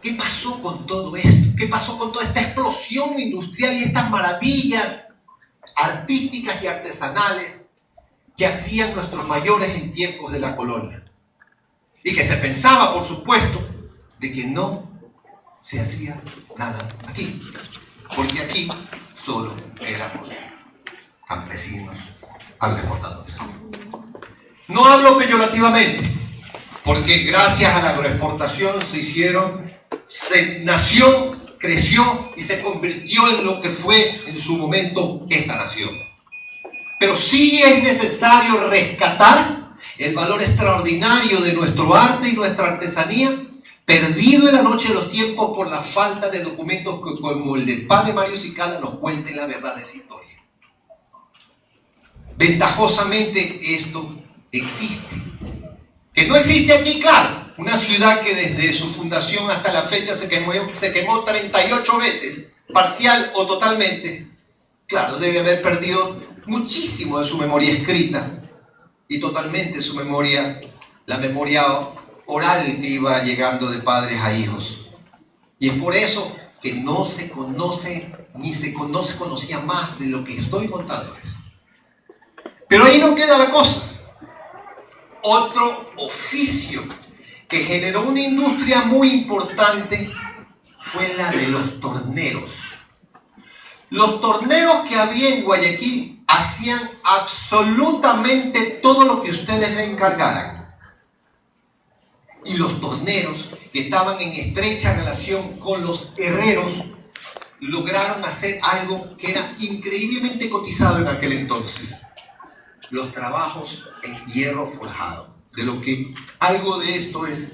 ¿qué pasó con todo esto? ¿Qué pasó con toda esta explosión industrial y estas maravillas artísticas y artesanales que hacían nuestros mayores en tiempos de la colonia? Y que se pensaba, por supuesto, de que no se hacía nada aquí, porque aquí solo éramos campesinos agroexportadores. No hablo peyorativamente, porque gracias a la agroexportación nació, creció y se convirtió en lo que fue en su momento esta nación. Pero sí es necesario rescatar el valor extraordinario de nuestro arte y nuestra artesanía, perdido en la noche de los tiempos por la falta de documentos que, como el del padre Mario Cicala, nos cuenten la verdad de esa historia. Ventajosamente esto existe. Que no existe aquí, claro, una ciudad que desde su fundación hasta la fecha se quemó 38 veces, parcial o totalmente. Claro, debe haber perdido muchísimo de su memoria escrita y totalmente su memoria, la memoria oral que iba llegando de padres a hijos. Y es por eso que no se conoce, no se conocía más de lo que estoy contándoles. Pero ahí no queda la cosa. Otro oficio que generó una industria muy importante fue la de los torneros. Los torneros que había en Guayaquil hacían absolutamente todo lo que ustedes le encargaran. Y los torneros, que estaban en estrecha relación con los herreros, lograron hacer algo que era increíblemente cotizado en aquel entonces: los trabajos en hierro forjado. De lo que algo de esto es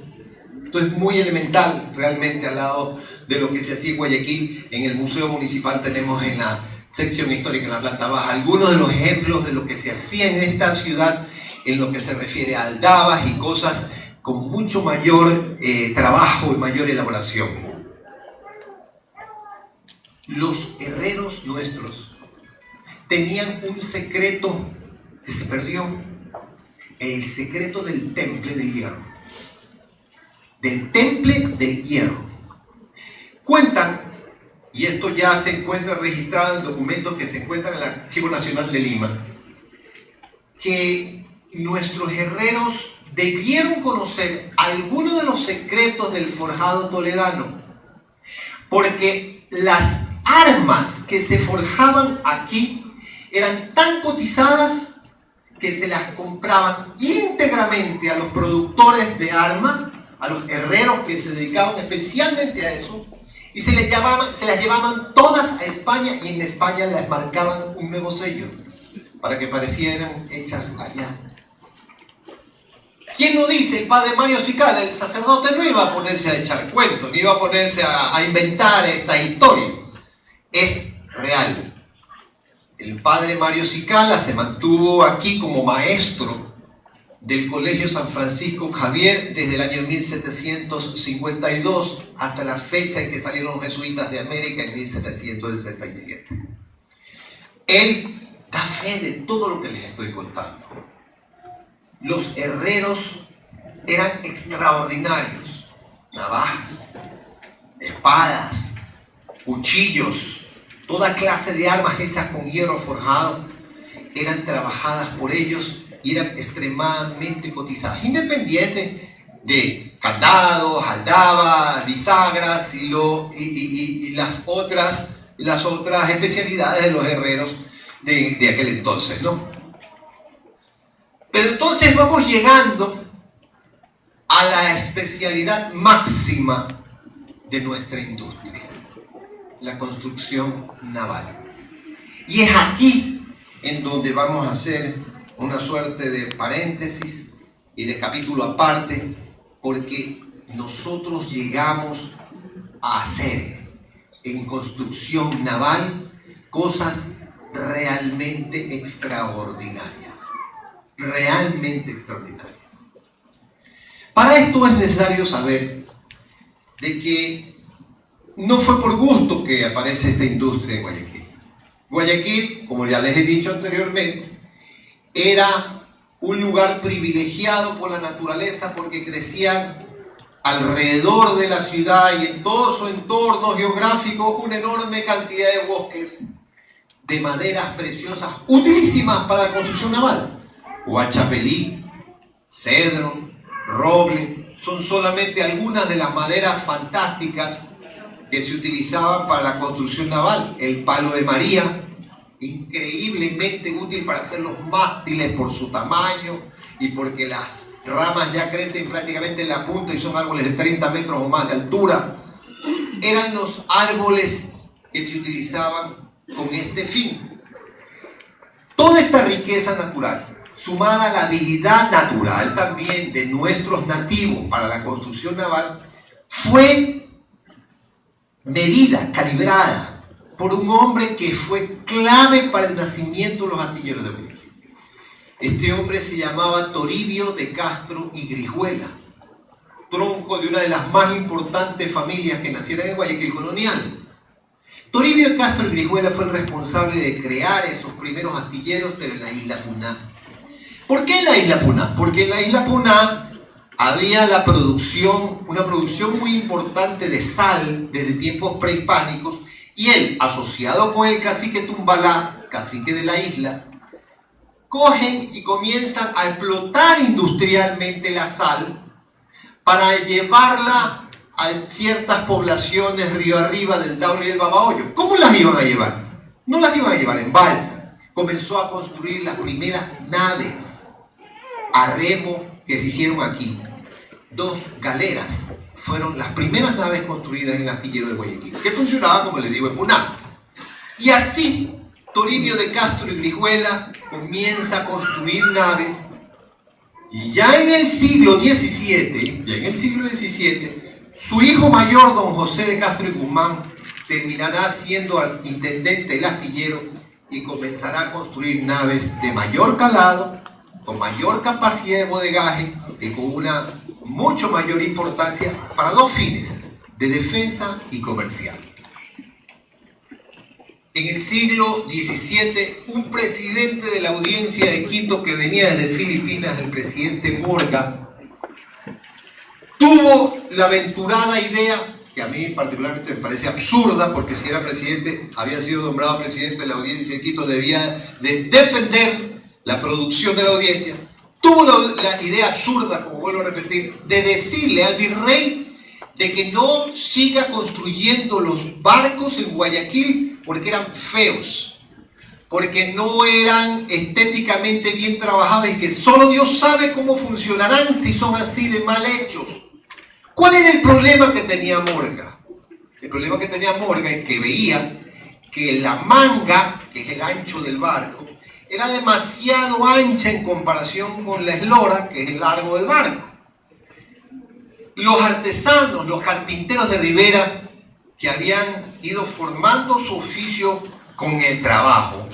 muy elemental realmente al lado de lo que se hacía en Guayaquil. En el Museo Municipal tenemos en la sección histórica, en la planta baja, algunos de los ejemplos de lo que se hacía en esta ciudad en lo que se refiere a aldabas y cosas con mucho mayor trabajo y mayor elaboración. Los herreros nuestros tenían un secreto que se perdió: el secreto del temple del hierro. Del temple del hierro. Cuentan, y esto ya se encuentra registrado en documentos que se encuentran en el Archivo Nacional de Lima, que nuestros herreros debieron conocer algunos de los secretos del forjado toledano, porque las armas que se forjaban aquí eran tan cotizadas que se las compraban íntegramente a los productores de armas, a los herreros que se dedicaban especialmente a eso, y se las llevaban todas a España, y en España les marcaban un nuevo sello para que parecieran hechas allá. ¿Quién lo dice? El padre Mario Cicala, el sacerdote, no iba a ponerse a echar cuentos, ni iba a ponerse a inventar esta historia. Es real. El padre Mario Cicala se mantuvo aquí como maestro del Colegio San Francisco Javier desde el año 1752 hasta la fecha en que salieron los jesuitas de América en 1767. Él da fe de todo lo que les estoy contando. Los herreros eran extraordinarios. Navajas, espadas, cuchillos, toda clase de armas hechas con hierro forjado eran trabajadas por ellos y eran extremadamente cotizadas, independiente de candados, aldabas, bisagras y las otras especialidades de los herreros de aquel entonces, ¿no? Pero entonces vamos llegando a la especialidad máxima de nuestra industria: la construcción naval. Y es aquí en donde vamos a hacer una suerte de paréntesis y de capítulo aparte, porque nosotros llegamos a hacer en construcción naval cosas realmente extraordinarias. Realmente extraordinarias. Para esto es necesario saber de que no fue por gusto que aparece esta industria en Guayaquil. Guayaquil, como ya les he dicho anteriormente, era un lugar privilegiado por la naturaleza porque crecían alrededor de la ciudad y en todo su entorno geográfico una enorme cantidad de bosques de maderas preciosas utilísimas para la construcción naval. Huachapelí, cedro, roble, son solamente algunas de las maderas fantásticas que se utilizaban para la construcción naval. El palo de María, increíblemente útil para hacer los mástiles por su tamaño y porque las ramas ya crecen prácticamente en la punta y son árboles de 30 metros o más de altura. Eran los árboles que se utilizaban con este fin. Toda esta riqueza natural, sumada a la habilidad natural también de nuestros nativos para la construcción naval, fue medida, calibrada por un hombre que fue clave para el nacimiento de los astilleros de Guayaquil. Este hombre se llamaba Toribio de Castro y Grijuela, tronco de una de las más importantes familias que nacieron en Guayaquil colonial. Toribio de Castro y Grijuela fue el responsable de crear esos primeros astilleros, pero en la isla Puná. ¿Por qué en la isla Puná? Porque en la isla Puná había una producción muy importante de sal desde tiempos prehispánicos, y él, asociado con el cacique Tumbalá, cacique de la isla, cogen y comienzan a explotar industrialmente la sal para llevarla a ciertas poblaciones río arriba del Daule y el Babahoyo. ¿Cómo las iban a llevar? No las iban a llevar en balsa. Comenzó a construir las primeras naves a remo que se hicieron aquí. 2 galeras fueron las primeras naves construidas en el astillero de Guayaquil, que funcionaba, como les digo, en Puná. Y así Toribio de Castro y Grijuela comienza a construir naves, y ya en el siglo XVII, su hijo mayor, don José de Castro y Guzmán, terminará siendo intendente del astillero y comenzará a construir naves de mayor calado, con mayor capacidad de bodegaje y con una mucho mayor importancia para 2 fines, de defensa y comercial. En el siglo XVII, un presidente de la audiencia de Quito que venía desde Filipinas, el presidente Morga, tuvo la aventurada idea, que a mí particularmente me parece absurda, porque si era presidente, había sido nombrado presidente de la audiencia de Quito, debía de defender la producción de la audiencia. Tuvo la idea absurda, como vuelvo a repetir, de decirle al virrey de que no siga construyendo los barcos en Guayaquil porque eran feos, porque no eran estéticamente bien trabajados y que solo Dios sabe cómo funcionarán si son así de mal hechos. ¿Cuál era el problema que tenía Morga? El problema que tenía Morga es que veía que la manga, que es el ancho del barco, era demasiado ancha en comparación con la eslora, que es el largo del barco. Los artesanos, los carpinteros de Rivera, que habían ido formando su oficio con el trabajo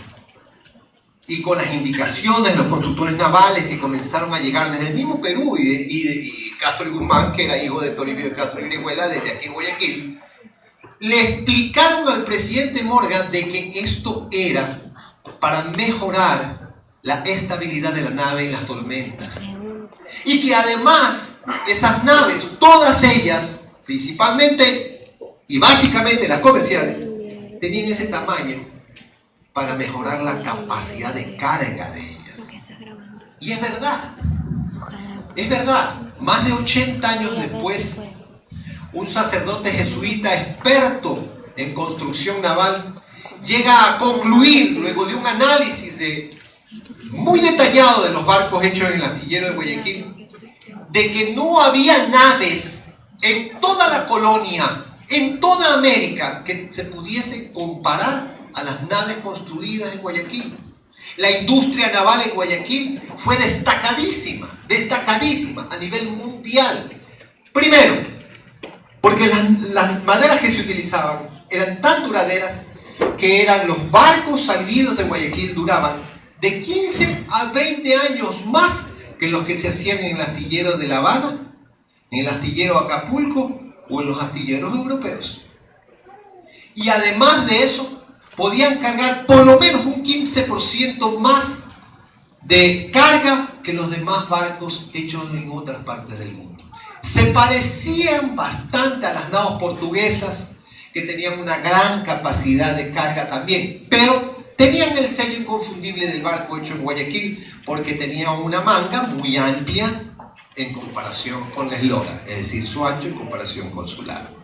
y con las indicaciones de los constructores navales que comenzaron a llegar desde el mismo Perú y Castro y Guzmán, que era hijo de Toribio de Castro y Grijuela, desde aquí en Guayaquil, le explicaron al presidente Morgan de que esto era para mejorar la estabilidad de la nave en las tormentas. Y que además esas naves, todas ellas, principalmente y básicamente las comerciales, tenían ese tamaño para mejorar la capacidad de carga de ellas. Y es verdad, más de 80 años después, un sacerdote jesuita experto en construcción naval llega a concluir, luego de un análisis muy detallado de los barcos hechos en el astillero de Guayaquil, de que no había naves en toda la colonia, en toda América, que se pudiesen comparar a las naves construidas en Guayaquil. La industria naval en Guayaquil fue destacadísima a nivel mundial. Primero, porque las maderas que se utilizaban eran tan duraderas que eran los barcos salidos de Guayaquil duraban de 15 a 20 años más que los que se hacían en el astillero de La Habana, en el astillero Acapulco o en los astilleros europeos. Y además de eso, podían cargar por lo menos un 15% más de carga que los demás barcos hechos en otras partes del mundo. se parecían bastante a las naos portuguesas, que tenían una gran capacidad de carga también, pero tenían el sello inconfundible del barco hecho en Guayaquil, porque tenía una manga muy amplia en comparación con la eslora, es decir, su ancho en comparación con su largo.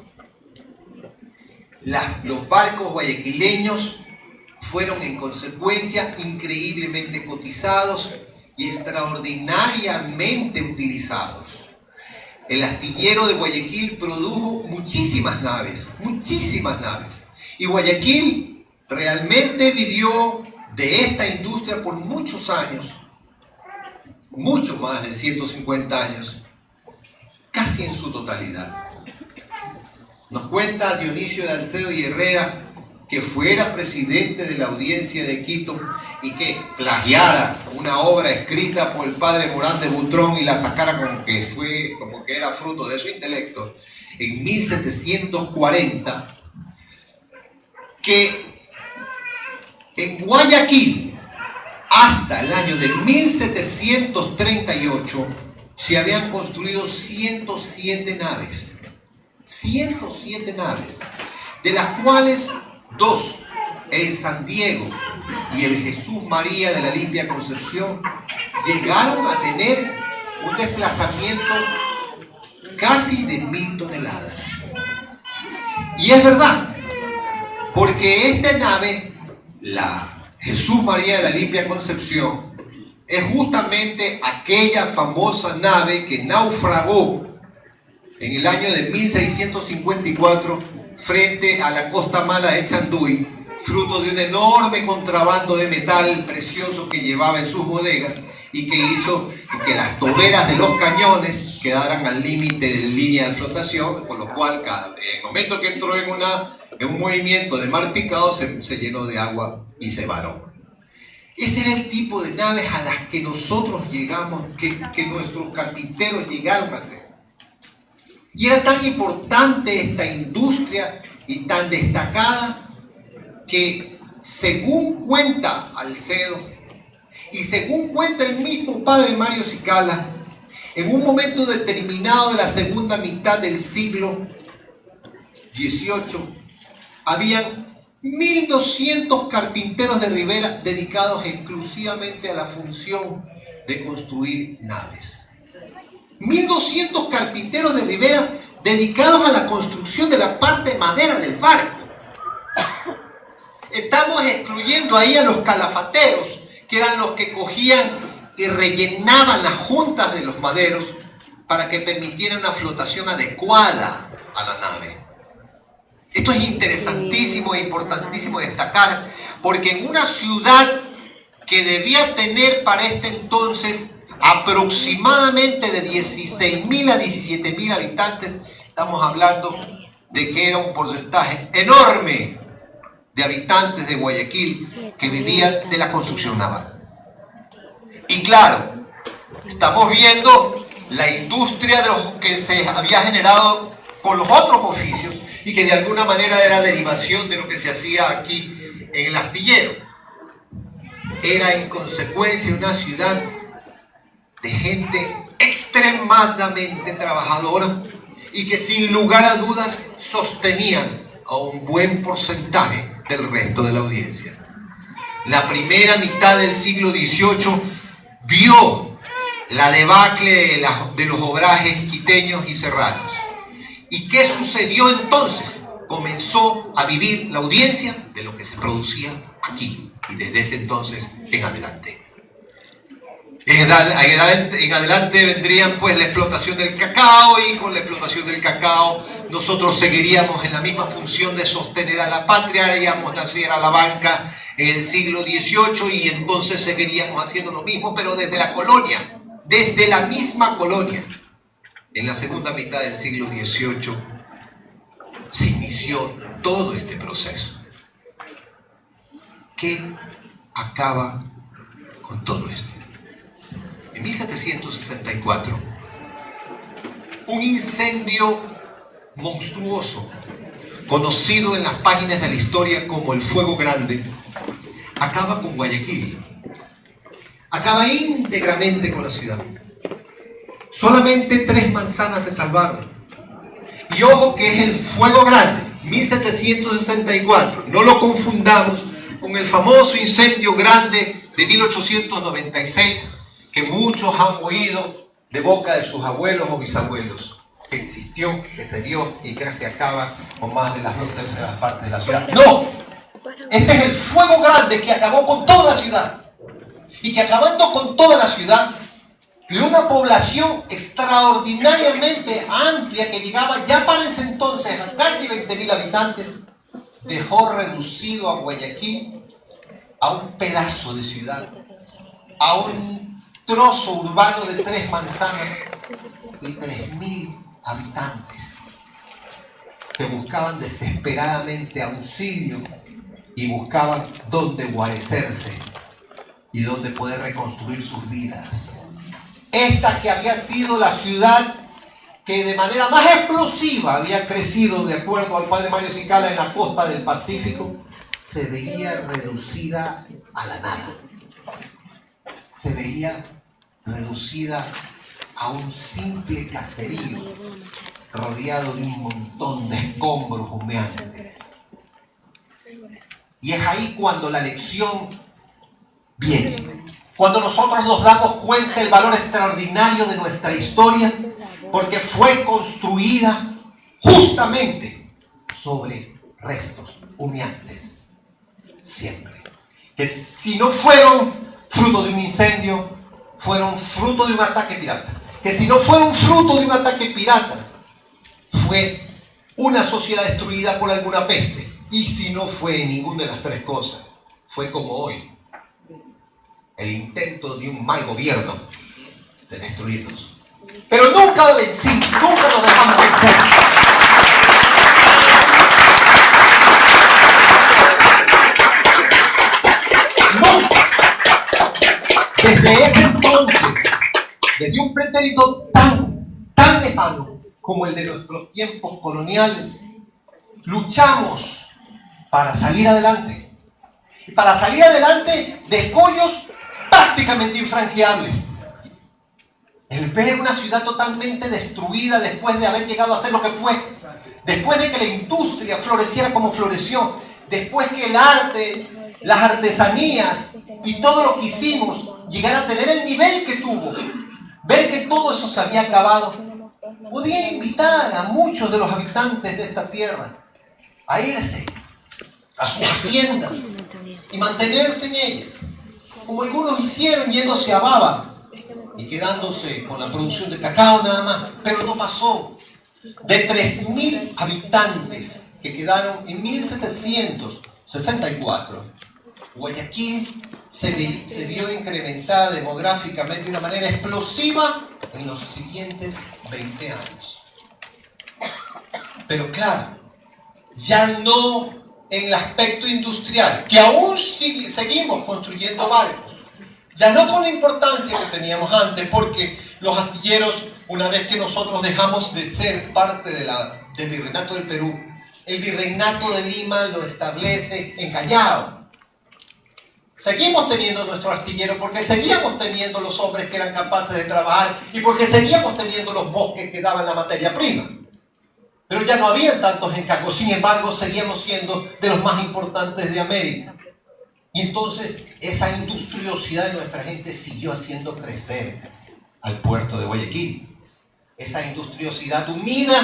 Los barcos guayaquileños fueron en consecuencia increíblemente cotizados y extraordinariamente utilizados. El astillero de Guayaquil produjo muchísimas naves, y Guayaquil realmente vivió de esta industria por muchos años, mucho más de 150 años, casi en su totalidad. Nos cuenta Dionisio de Alcedo y Herrera que fuera presidente de la Audiencia de Quito y que plagiara una obra escrita por el padre Morán de Butrón y la sacara como que era fruto de su intelecto en 1740, que en Guayaquil hasta el año de 1738 se habían construido 107 naves. 107 naves, de las cuales 2, el San Diego y el Jesús María de la Limpia Concepción, llegaron a tener un desplazamiento casi de 1000 toneladas. Y es verdad, porque esta nave, la Jesús María de la Limpia Concepción, es justamente aquella famosa nave que naufragó en el año de 1654 frente a la costa mala de Chanduy, fruto de un enorme contrabando de metal precioso que llevaba en sus bodegas y que hizo que las toberas de los cañones quedaran al límite de línea de flotación, con lo cual en el momento que entró en un movimiento de mar picado se llenó de agua y se varó. Ese era el tipo de naves a las que nosotros llegamos, que nuestros carpinteros llegaron a hacer. Y era tan importante esta industria y tan destacada que, según cuenta Alcedo y según cuenta el mismo padre Mario Cicala, en un momento determinado de la segunda mitad del siglo XVIII, habían 1200 carpinteros de Rivera dedicados exclusivamente a la función de construir naves. 1200 carpinteros de Rivera dedicados a la construcción de la parte de madera del barco. Estamos excluyendo ahí a los calafateros, que eran los que cogían y rellenaban las juntas de los maderos para que permitieran una flotación adecuada a la nave. Esto es interesantísimo e importantísimo destacar, porque en una ciudad que debía tener para este entonces aproximadamente de 16.000 a 17.000 habitantes, estamos hablando de que era un porcentaje enorme de habitantes de Guayaquil que vivían de la construcción naval. Y claro, estamos viendo la industria de los que se había generado con los otros oficios y que de alguna manera era derivación de lo que se hacía aquí en el astillero. Era en consecuencia una ciudad de gente extremadamente trabajadora y que sin lugar a dudas sostenían a un buen porcentaje del resto de la audiencia. La primera mitad del siglo XVIII vio la debacle de los obrajes quiteños y serranos. ¿Y qué sucedió entonces? Comenzó a vivir la audiencia de lo que se producía aquí y desde ese entonces en adelante. En adelante vendrían pues la explotación del cacao, y con la explotación del cacao nosotros seguiríamos en la misma función de sostener a la patria, haríamos nacer a la banca en el siglo XVIII y entonces seguiríamos haciendo lo mismo, pero desde la colonia, desde la misma colonia. En la segunda mitad del siglo XVIII se inició todo este proceso. ¿Qué acaba con todo esto? En 1764, un incendio monstruoso, conocido en las páginas de la historia como el Fuego Grande, acaba con Guayaquil, acaba íntegramente con la ciudad. Solamente 3 manzanas se salvaron. Y ojo que es el fuego grande, 1764. No lo confundamos con el famoso incendio grande de 1896, que muchos han oído de boca de sus abuelos o bisabuelos, que existió, que se dio y que se acaba con más de las 2/3 partes de la ciudad. ¡No! Este es el fuego grande que acabó con toda la ciudad. Y que acabando con toda la ciudad, y una población extraordinariamente amplia que llegaba ya para ese entonces a casi 20.000 habitantes, dejó reducido a Guayaquil a un pedazo de ciudad, a un trozo urbano de 3 manzanas y 3.000 habitantes que buscaban desesperadamente auxilio y buscaban dónde guarecerse y dónde poder reconstruir sus vidas. Esta que había sido la ciudad que de manera más explosiva había crecido, de acuerdo al padre Mario Cicala, en la costa del Pacífico, se veía reducida a la nada. Se veía reducida a un simple caserío rodeado de un montón de escombros humeantes. Y es ahí cuando la lección viene. Cuando nosotros nos damos cuenta del valor extraordinario de nuestra historia, porque fue construida justamente sobre restos humeantes, siempre. Que si no fueron fruto de un incendio, fueron fruto de un ataque pirata. Que si no fueron fruto de un ataque pirata, fue una sociedad destruida por alguna peste. Y si no fue ninguna de las 3 cosas, fue como hoy. El intento de un mal gobierno de destruirnos. Pero nunca vencimos, nunca nos dejamos vencer. Nunca. Desde ese entonces, desde un pretérito tan lejano como el de nuestros tiempos coloniales, luchamos para salir adelante. Y para salir adelante de escollos prácticamente infranqueables. El ver una ciudad totalmente destruida después de haber llegado a ser lo que fue, después de que la industria floreciera como floreció, después que el arte, las artesanías y todo lo que hicimos llegara a tener el nivel que tuvo, ver que todo eso se había acabado, podía invitar a muchos de los habitantes de esta tierra a irse a sus haciendas y mantenerse en ellas, como algunos hicieron yéndose a Baba y quedándose con la producción de cacao nada más. Pero no pasó. De 3.000 habitantes que quedaron en 1764, Guayaquil se vio incrementada demográficamente de una manera explosiva en los siguientes 20 años. Pero claro, ya no en el aspecto industrial, que aún seguimos construyendo barcos, ya no con la importancia que teníamos antes, porque los astilleros, una vez que nosotros dejamos de ser parte del Virreinato del Perú, el Virreinato de Lima lo establece en Callao. Seguimos teniendo nuestro astillero porque seguíamos teniendo los hombres que eran capaces de trabajar y porque seguíamos teniendo los bosques que daban la materia prima. Pero ya no había tantos encargos, sin embargo, seguíamos siendo de los más importantes de América. Y entonces, esa industriosidad de nuestra gente siguió haciendo crecer al puerto de Guayaquil. Esa industriosidad unida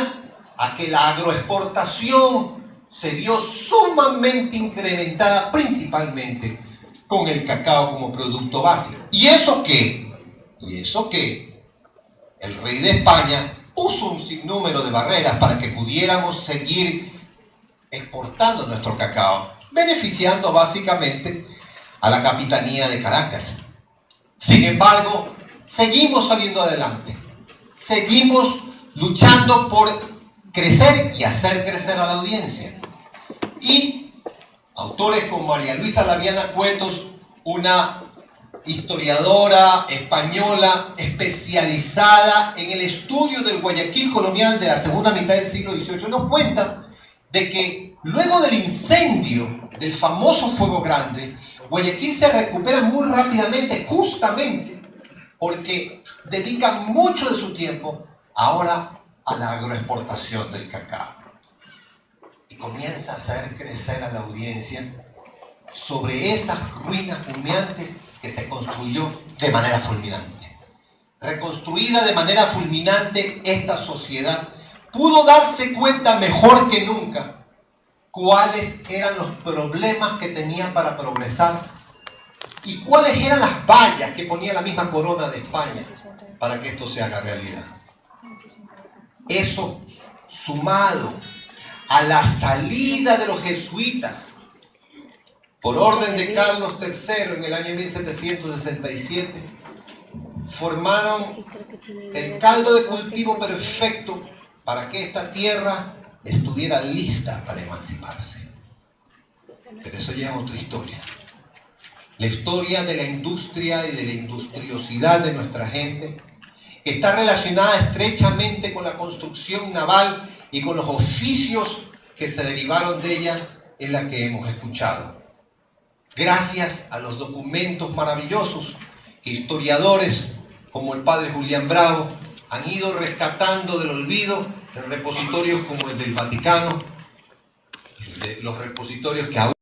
a que la agroexportación se vio sumamente incrementada, principalmente con el cacao como producto básico. ¿Y eso qué? El rey de España puso un sinnúmero de barreras para que pudiéramos seguir exportando nuestro cacao, beneficiando básicamente a la capitanía de Caracas. Sin embargo, seguimos saliendo adelante, seguimos luchando por crecer y hacer crecer a la audiencia. Y autores como María Luisa Laviana Cuetos, una historiadora española especializada en el estudio del Guayaquil colonial de la segunda mitad del siglo XVIII, nos cuenta de que luego del incendio del famoso Fuego Grande, Guayaquil se recupera muy rápidamente, justamente porque dedican mucho de su tiempo ahora a la agroexportación del cacao. Y comienza a hacer crecer a la audiencia sobre esas ruinas humeantes que se construyó de manera fulminante. Reconstruida de manera fulminante, esta sociedad pudo darse cuenta mejor que nunca cuáles eran los problemas que tenía para progresar y cuáles eran las vallas que ponía la misma corona de España para que esto se haga realidad. Eso, sumado a la salida de los jesuitas por orden de Carlos III en el año 1767, formaron el caldo de cultivo perfecto para que esta tierra estuviera lista para emanciparse. Pero eso ya es otra historia. La historia de la industria y de la industriosidad de nuestra gente está relacionada estrechamente con la construcción naval y con los oficios que se derivaron de ella, en la que hemos escuchado. Gracias a los documentos maravillosos que historiadores como el padre Julián Bravo han ido rescatando del olvido en repositorios como el del Vaticano, los repositorios que aún